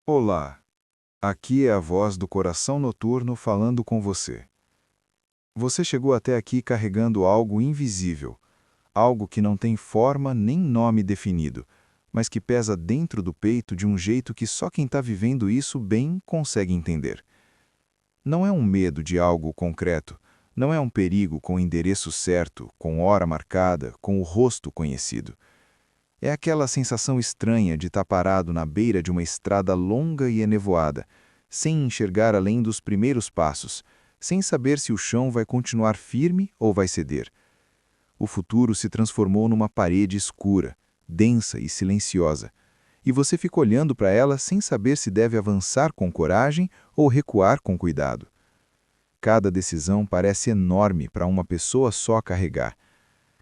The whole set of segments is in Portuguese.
Olá, aqui é a voz do coração noturno falando com você. Você chegou até aqui carregando algo invisível, algo que não tem forma nem nome definido, mas que pesa dentro do peito de um jeito que só quem está vivendo isso bem consegue entender. Não é um medo de algo concreto, não é um perigo com endereço certo, com hora marcada, com o rosto conhecido. É aquela sensação estranha de estar parado na beira de uma estrada longa e enevoada, sem enxergar além dos primeiros passos, sem saber se o chão vai continuar firme ou vai ceder. O futuro se transformou numa parede escura, densa e silenciosa, e você fica olhando para ela sem saber se deve avançar com coragem ou recuar com cuidado. Cada decisão parece enorme para uma pessoa só carregar.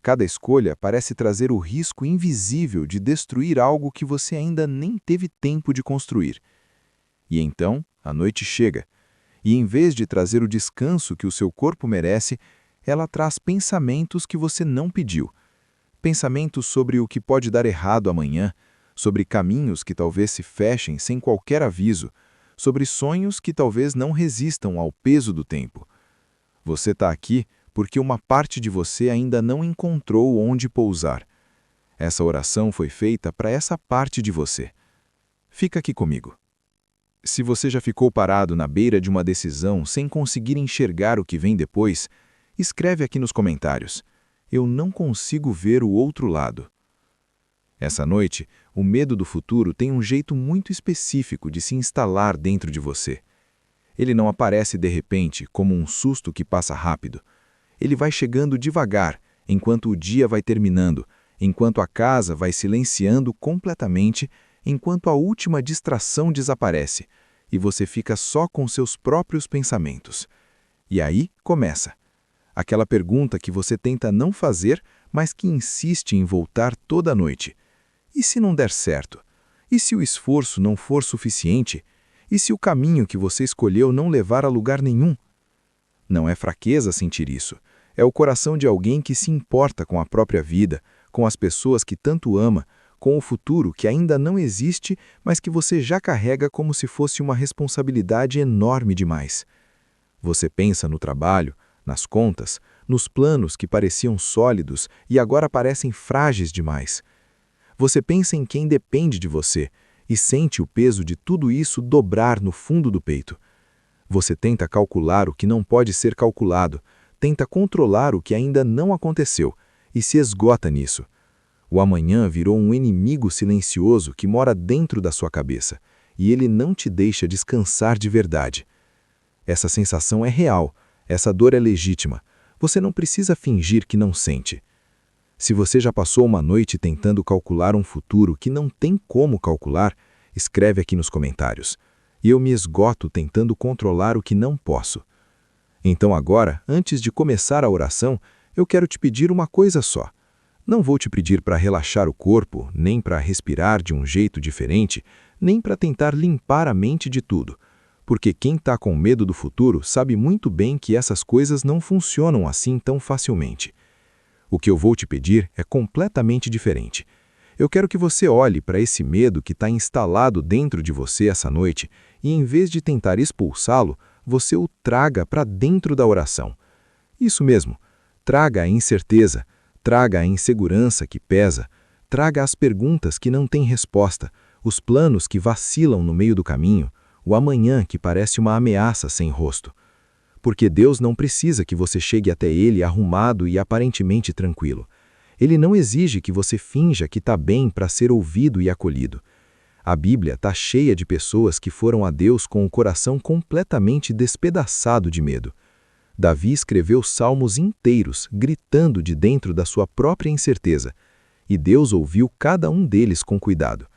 Cada escolha parece trazer o risco invisível de destruir algo que você ainda nem teve tempo de construir. E então, a noite chega, e em vez de trazer o descanso que o seu corpo merece, ela traz pensamentos que você não pediu. Pensamentos sobre o que pode dar errado amanhã, sobre caminhos que talvez se fechem sem qualquer aviso, sobre sonhos que talvez não resistam ao peso do tempo. Você está aqui porque uma parte de você ainda não encontrou onde pousar. Essa oração foi feita para essa parte de você. Fica aqui comigo. Se você já ficou parado na beira de uma decisão sem conseguir enxergar o que vem depois, escreve aqui nos comentários. Eu não consigo ver o outro lado. Essa noite, o medo do futuro tem um jeito muito específico de se instalar dentro de você. Ele não aparece de repente, como um susto que passa rápido. Ele vai chegando devagar, enquanto o dia vai terminando, enquanto a casa vai silenciando completamente, enquanto a última distração desaparece, e você fica só com seus próprios pensamentos. E aí começa. Aquela pergunta que você tenta não fazer, mas que insiste em voltar toda noite. E se não der certo? E se o esforço não for suficiente? E se o caminho que você escolheu não levar a lugar nenhum? Não é fraqueza sentir isso. É o coração de alguém que se importa com a própria vida, com as pessoas que tanto ama, com o futuro que ainda não existe, mas que você já carrega como se fosse uma responsabilidade enorme demais. Você pensa no trabalho, nas contas, nos planos que pareciam sólidos e agora parecem frágeis demais. Você pensa em quem depende de você e sente o peso de tudo isso dobrar no fundo do peito. Você tenta calcular o que não pode ser calculado, tenta controlar o que ainda não aconteceu e se esgota nisso. O amanhã virou um inimigo silencioso que mora dentro da sua cabeça e ele não te deixa descansar de verdade. Essa sensação é real, essa dor é legítima. Você não precisa fingir que não sente. Se você já passou uma noite tentando calcular um futuro que não tem como calcular, escreve aqui nos comentários. E eu me esgoto tentando controlar o que não posso. Então agora, antes de começar a oração, eu quero te pedir uma coisa só. Não vou te pedir para relaxar o corpo, nem para respirar de um jeito diferente, nem para tentar limpar a mente de tudo. Porque quem está com medo do futuro sabe muito bem que essas coisas não funcionam assim tão facilmente. O que eu vou te pedir é completamente diferente. Eu quero que você olhe para esse medo que está instalado dentro de você essa noite e, em vez de tentar expulsá-lo, você o traga para dentro da oração. Isso mesmo, traga a incerteza, traga a insegurança que pesa, traga as perguntas que não têm resposta, os planos que vacilam no meio do caminho, o amanhã que parece uma ameaça sem rosto. Porque Deus não precisa que você chegue até Ele arrumado e aparentemente tranquilo. Ele não exige que você finja que está bem para ser ouvido e acolhido. A Bíblia está cheia de pessoas que foram a Deus com o coração completamente despedaçado de medo. Davi escreveu salmos inteiros, gritando de dentro da sua própria incerteza, e Deus ouviu cada um deles com cuidado.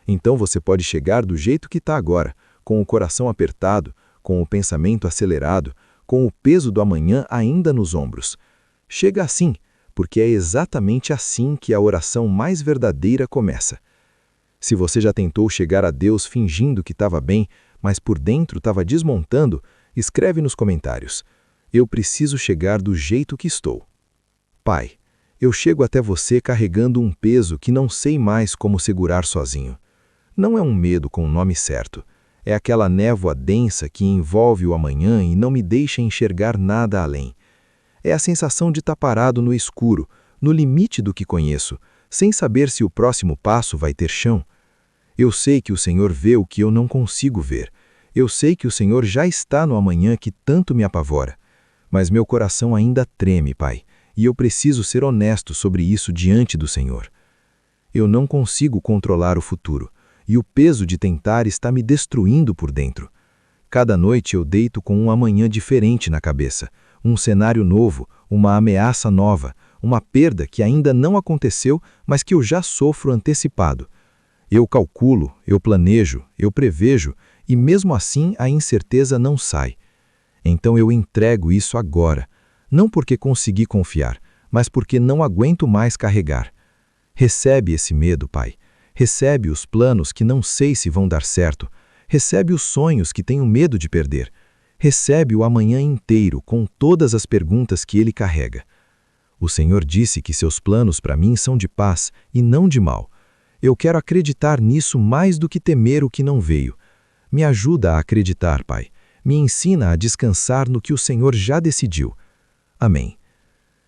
Então você pode chegar do jeito que está agora, com o coração apertado, com o pensamento acelerado, com o peso do amanhã ainda nos ombros. Chega assim, porque é exatamente assim que a oração mais verdadeira começa. Se você já tentou chegar a Deus fingindo que estava bem, mas por dentro estava desmontando, escreve nos comentários. Eu preciso chegar do jeito que estou. Pai, eu chego até você carregando um peso que não sei mais como segurar sozinho. Não é um medo com o nome certo. É aquela névoa densa que envolve o amanhã e não me deixa enxergar nada além. É a sensação de estar parado no escuro, no limite do que conheço, sem saber se o próximo passo vai ter chão. Eu sei que o Senhor vê o que eu não consigo ver. Eu sei que o Senhor já está no amanhã que tanto me apavora. Mas meu coração ainda treme, Pai, e eu preciso ser honesto sobre isso diante do Senhor. Eu não consigo controlar o futuro, e o peso de tentar está me destruindo por dentro. Cada noite eu deito com um amanhã diferente na cabeça, um cenário novo, uma ameaça nova, uma perda que ainda não aconteceu, mas que eu já sofro antecipado. Eu calculo, eu planejo, eu prevejo, e mesmo assim a incerteza não sai. Então eu entrego isso agora, não porque consegui confiar, mas porque não aguento mais carregar. Recebe esse medo, Pai. Recebe os planos que não sei se vão dar certo. Recebe os sonhos que tenho medo de perder. Recebe o amanhã inteiro com todas as perguntas que ele carrega. O Senhor disse que seus planos para mim são de paz e não de mal. Eu quero acreditar nisso mais do que temer o que não veio. Me ajuda a acreditar, Pai. Me ensina a descansar no que o Senhor já decidiu. Amém.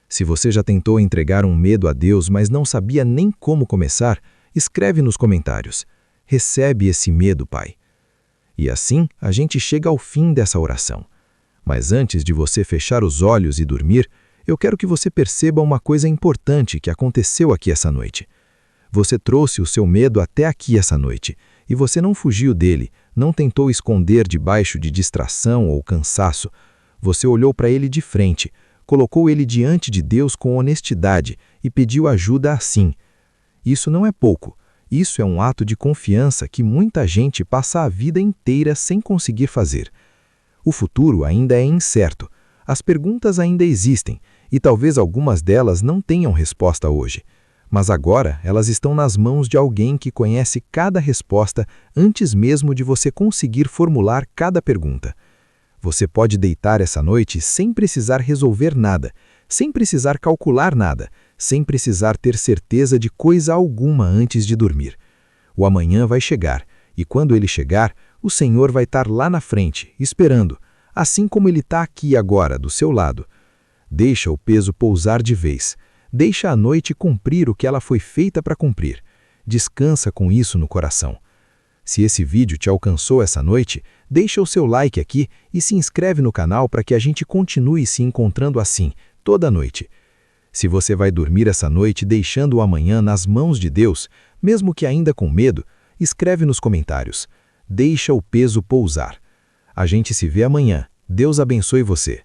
Se você já tentou entregar um medo a Deus, mas não sabia nem como começar, escreve nos comentários. Recebe esse medo, Pai. E assim a gente chega ao fim dessa oração. Mas antes de você fechar os olhos e dormir, eu quero que você perceba uma coisa importante que aconteceu aqui essa noite. Você trouxe o seu medo até aqui essa noite, e você não fugiu dele, não tentou esconder debaixo de distração ou cansaço. Você olhou para ele de frente, colocou ele diante de Deus com honestidade e pediu ajuda assim. Isso não é pouco. Isso é um ato de confiança que muita gente passa a vida inteira sem conseguir fazer. O futuro ainda é incerto. As perguntas ainda existem, e talvez algumas delas não tenham resposta hoje. Mas agora elas estão nas mãos de alguém que conhece cada resposta antes mesmo de você conseguir formular cada pergunta. Você pode deitar essa noite sem precisar resolver nada, sem precisar calcular nada, sem precisar ter certeza de coisa alguma antes de dormir. O amanhã vai chegar, e quando ele chegar, o Senhor vai estar lá na frente, esperando, assim como ele está aqui agora, do seu lado. Deixa o peso pousar de vez. Deixa a noite cumprir o que ela foi feita para cumprir. Descansa com isso no coração. Se esse vídeo te alcançou essa noite, deixa o seu like aqui e se inscreve no canal para que a gente continue se encontrando assim, toda noite. Se você vai dormir essa noite deixando o amanhã nas mãos de Deus, mesmo que ainda com medo, escreve nos comentários. Deixa o peso pousar. A gente se vê amanhã. Deus abençoe você.